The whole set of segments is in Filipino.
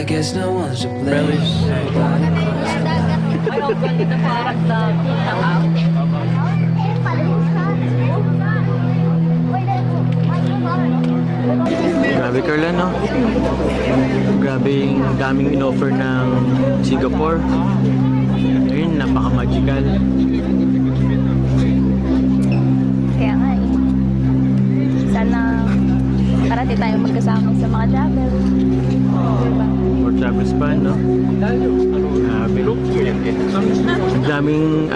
guess no one's to blame. Relish. May open dito parang na tanga. Grabe, Carla, no? Grabe yung daming in-offer ng Singapore. Ayun, napaka-magical. Kaya nga eh. Sana parati tayo magkasama sa mga travel. Diba? More travels pa, no? Grabe. Ang daming,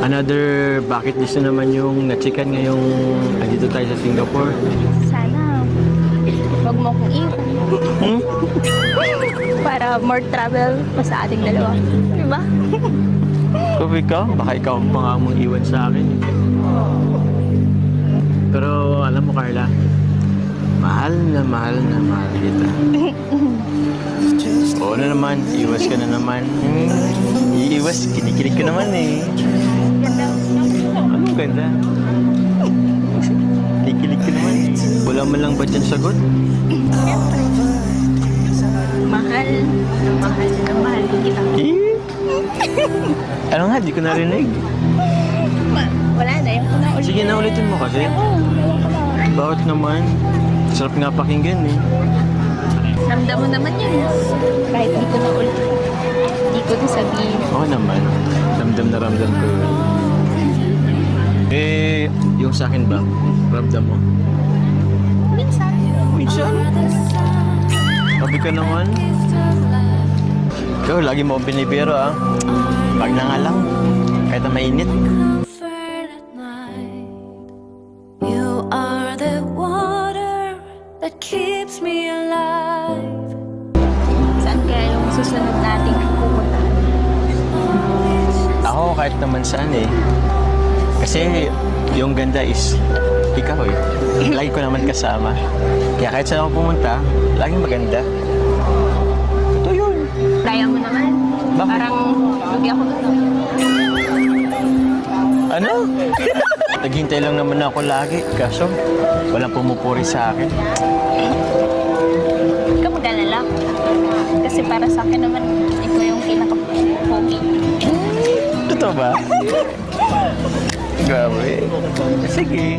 another bucket list na naman yung na-checkan ngayong andito tayo sa Singapore. Sana wag mo akong iwan. Para more travel pa sa ating dalawa. Diba? Kung ikaw, baka ikaw ang mga mong iwan sa akin. Pero alam mo, Carla, mahal kita. Oo na naman, iwas ka na naman. Iiwas, kinikilig ka naman eh. Anong ganda? Kinikilig ka naman eh. Wala man lang ba dyan sagot? Mahal kita. Ano nga, di ko narinig. Wala na, yung na ulit. Sige na, ulitin mo kasi. Bakit naman? Sarap nga pakinggan eh. Ramdam mo naman yun. Kahit di ko na ulit. Di ko na sabihin. Oo naman. Ramdam na ramdam ko yun. Eh, yung sa akin ba? Ramdam mo? Minsan. Minsan? Sabi ka naman. Ikaw, lagi mo akong binibiro ah. Pag na nga lang. Kahit na mainit. You are the water that keeps me alive. Saan kaya yung susunod nating pupunta? Ako kahit naman saan eh. Kasi yung ganda is ikaw eh. Lagi ko naman kasama. Kaya kahit saan ako pumunta, laging maganda. Ito yun. Kaya mo naman. Bakit? Parang lugi ako doon. Ano? Naghintay lang naman ako lagi. Kaso, walang pumupuri sa akin. Huwag ka mag-alala. Kasi para sa akin naman, ikaw yung pinaka-pogi. Totoo ba? Grabe. Sige.